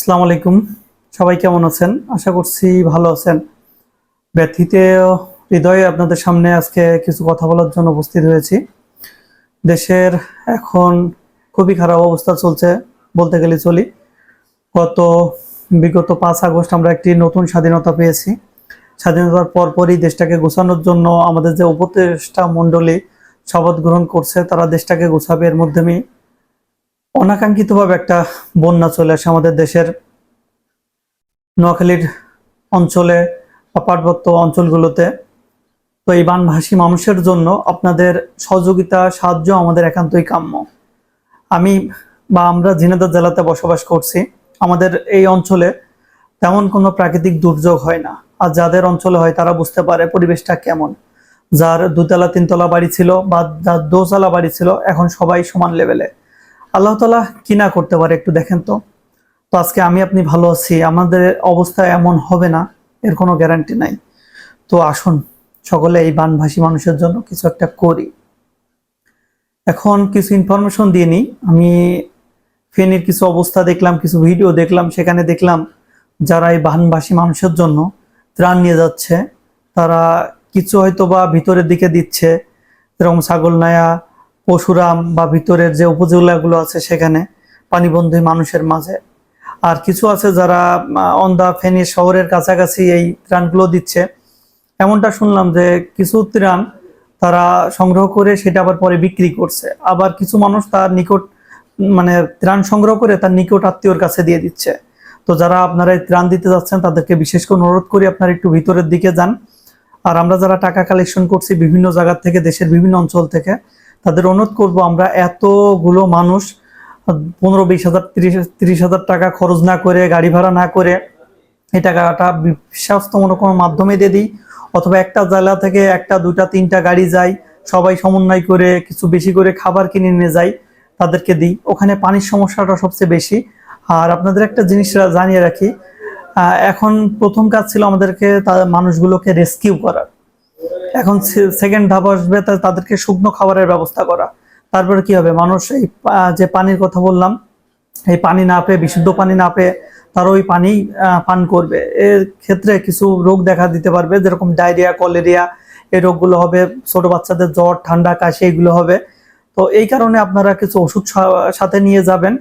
আসসালামু আলাইকুম। সবাই কেমন আছেন? আশা করছি ভালো আছেন। ব্যথিত হৃদয়ে আপনাদের সামনে আজকে কিছু কথা বলার জন্য উপস্থিত হয়েছি। দেশের এখন খুবই খারাপ অবস্থা চলছে বলতে গেলে চলি। গত বিগত ৫ আগস্ট আমরা একটি নতুন স্বাধীনতা পেয়েছি। স্বাধীনতার পরপরই দেশটাকে গোছানোর জন্য আমাদের যে উপদেষ্টা মণ্ডলী শপথ গ্রহণ করছে, তারা দেশটাকে গোছাবে। এর মাধ্যমে অনাকাঙ্ক্ষিতভাবে একটা বন্যা চলে আসে আমাদের দেশের নোয়াখালীর অঞ্চলে বা পার্বত্য অঞ্চলগুলোতে। তো এই বানভাসী মানুষের জন্য আপনাদের সহযোগিতা, সাহায্য আমাদের একান্তই কাম্য। আমি আমরা ঝিনাইদহ জেলাতে বসবাস করছি। আমাদের এই অঞ্চলে তেমন কোনো প্রাকৃতিক দুর্যোগ হয় না, আর যাদের অঞ্চলে হয় তারা বুঝতে পারে পরিবেশটা কেমন। যার দুতলা তিনতলা বাড়ি ছিল বা যার দোতলা বাড়ি ছিল, এখন সবাই সমান লেভেলে। আল্লাহ তাআলা কি না করতে পারে একটু দেখেন তো। তো আজকে আমি আপনি ভালো আছি, আমাদের অবস্থা এমন হবে না এর কোনো গ্যারান্টি নাই। তো আসুন সকলে এই বানভাসী মানুষের জন্য কিছু একটা করি। এখন কিছু ইনফরমেশন দিয়ে নিই। আমি ফেনীর কিছু অবস্থা দেখলাম, কিছু ভিডিও দেখলাম, সেখানে দেখলাম যারা এই বানভাসী মানুষের জন্য ত্রাণ নিয়ে যাচ্ছে, তারা কিছু হয়তো বা ভিতরের দিকে দিচ্ছে, যেরকম ছাগলনাইয়া, পশুরাম বা ভিতরের যে উপজেলাগুলো আছে সেখানে পানিবন্দী মানুষের মাঝে। আর কিছু আছে যারা অন দা ফেনী শহরের কাছাকাছি এই ত্রাণগুলো দিচ্ছে। এমনটা শুনলাম যে কিছু ত্রাণ তারা সংগ্রহ করে সেটা আবার পরে বিক্রি করছে। আবার কিছু মানুষ তার নিকট ত্রাণ সংগ্রহ করে তার নিকট আত্মীয়র কাছে দিয়ে দিচ্ছে। তো যারা আপনারা এই ত্রাণ দিতে যাচ্ছেন তাদেরকে বিশেষ করে অনুরোধ করি আপনারা একটু ভিতরের দিকে যান। আর আমরা যারা টাকা কালেকশন করছি বিভিন্ন জায়গা থেকে, দেশের বিভিন্ন অঞ্চল থেকে, তাদের অনুরোধ করব, আমরা এতগুলো মানুষ 15-20 হাজার 30-30 হাজার টাকা খরচ না করে, গাড়ি ভাড়া না করে এই টাকাটা বিশ্বাস্তমূলক কোনো মাধ্যমে দিয়ে দিই, অথবা একটা জেলা থেকে একটা দুটা তিনটা গাড়ি যায়, সবাই সমন্বয় করে কিছু বেশি করে খাবার কিনে নিয়ে যায়, তাদেরকে দিই। ওখানে পানির সমস্যাটা সবচেয়ে বেশি। আর আপনাদের একটা জিনিস জানিয়ে রাখি, এখন প্রথম কাজ ছিল আমাদেরকে মানুষগুলোকে রেস্কিউ করার। এখন সেকেন্ড ধাপ আসবে তাদেরকে শুকনো খাবারের ব্যবস্থা করা। তারপরে কি হবে, মানুষ এই যে পানির কথা বললাম, এই পানি না পেয়ে, বিশুদ্ধ পানি না পেয়ে তারা ওই পানি পান করবে। এর ক্ষেত্রে কিছু রোগ দেখা দিতে পারবে, যেরকম ডায়রিয়া, কলেরিয়া, এই রোগগুলো হবে। ছোট বাচ্চাদের জ্বর, ঠান্ডা, কাশি এগুলো হবে। তো এই কারণে আপনারা কিছু ওষুধ সাথে নিয়ে যাবেন।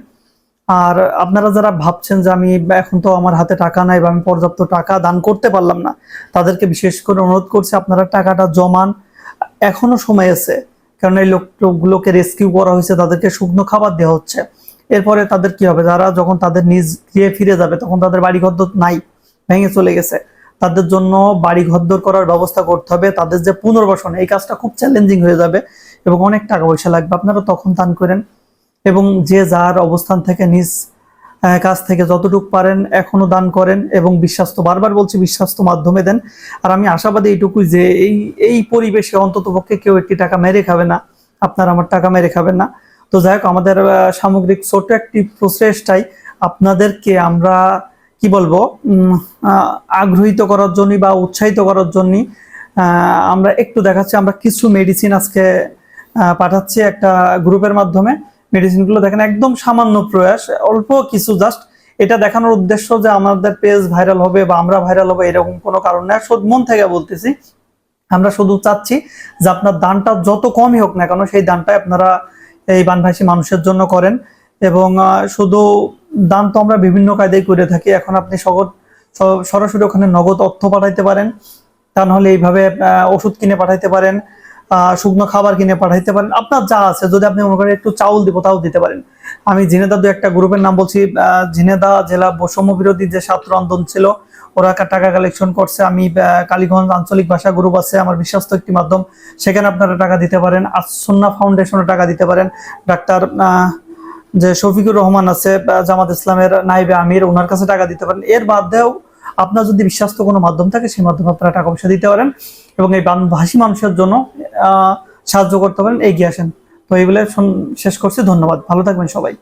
আর আপনারা যারা ভাবছেন যে আমি এখন তো আমার হাতে টাকা নাই বা আমি পর্যাপ্ত টাকা দান করতে পারলাম না, তাদেরকে বিশেষ করে অনুরোধ করছি আপনারা টাকাটা জমান, এখনো সময় আছে। কারণ এই লোকগুলোকে রেস্কিউ করা হয়েছে, তাদেরকে শুকনো খাবার দেওয়া হচ্ছে। এরপরে তাদের কি হবে, যারা যখন তাদের নিজ গৃহে ফিরে যাবে তখন তাদের বাড়ি ঘরদোর নাই, ভেঙে চলে গেছে। তাদের জন্য বাড়ি ঘরদোর করার ব্যবস্থা করতে হবে। তাদের যে পুনর্বাসন, এই কাজটা খুব চ্যালেঞ্জিং হয়ে যাবে এবং অনেক টাকা পয়সা লাগবে। আপনারা তখন দান করেন এবং যে যার অবস্থান থেকে নিজ কাছ থেকে যতটুকু পারেন এখনো দান করেন, এবং বিশ্বাস্ত, বারবার বলছি, বিশ্বাস্ত মাধ্যমে দেন। আর আমি আশাবাদী এইটুকুই যে এই পরিবেশে অন্তত পক্ষে কেউ একটি টাকা মেরে খাবে না, আপনারা আমার টাকা মেরে খাবেন না। তো যাই হোক, আমাদের সামগ্রিক ছোট একটি প্রচেষ্টায় আপনাদেরকে আমরা কি বলবো, আগ্রহিত করার জন্য বা উৎসাহিত করার জন্য আমরা একটু দেখাচ্ছি। আমরা কিছু মেডিসিন আজকে পাঠাচ্ছি একটা গ্রুপের মাধ্যমে। মেডিসিনগুলো দেখেন, একদম সামান্য প্রয়াস, অল্প কিছু, জাস্ট এটা দেখানোর উদ্দেশ্য যে আমাদের পেজ ভাইরাল হবে বা আমরা ভাইরাল হবে এরকম কোনো কারণ না। মন থেকে বলতেছি, আমরা শুধু চাচ্ছি যে আপনার দানটা যত কমই হোক না কেন, সেই দানটা আপনারা এই বানভাসী মানুষের জন্য করেন। এবং শুধু দান তো আমরা বিভিন্ন কায়দায় করে থাকি। এখন আপনি সরাসরি ওখানে নগদ অর্থ পাঠাইতে পারেন, তা নাহলে এইভাবে ওষুধ কিনে পাঠাইতে পারেন, শুকনো খাবার কিনে পাঠাইতে পারেন, আপনার যা আছে। যদি আপনি মনে করেন একটু চাউল দিব, তাও দিতে পারেন। আমি ঝিনাইদহ একটা গ্রুপের নাম বলছি, ঝিনাইদহ জেলা বৈষম্য বিরোধী যে ছাত্র আন্দোলন ছিল, ওরা টাকা কালেকশন করছে। আমি কালীগঞ্জ আঞ্চলিক ভাষা গ্রুপ আছে আমার বিশ্বস্ত একটি মাধ্যম, সেখানে আপনারা টাকা দিতে পারেন। আসন্না ফাউন্ডেশনে টাকা দিতে পারেন। ডাক্তার যে শফিকুর রহমান আছে জামাত ইসলামের নাইবে আমির, ওনার কাছে টাকা দিতে পারেন। এর বাদেও আপনার যদি বিশ্বাস্ত কোনো মাধ্যম থাকে, সেই মাধ্যমে আপনারা টাকা পয়সা দিতে পারেন এবং এই বানভাসী মানুষের জন্য সাহায্য করতে পারেন। এগিয়ে আসেন। তো এইগুলো শেষ করছি। ধন্যবাদ, ভালো থাকবেন সবাই।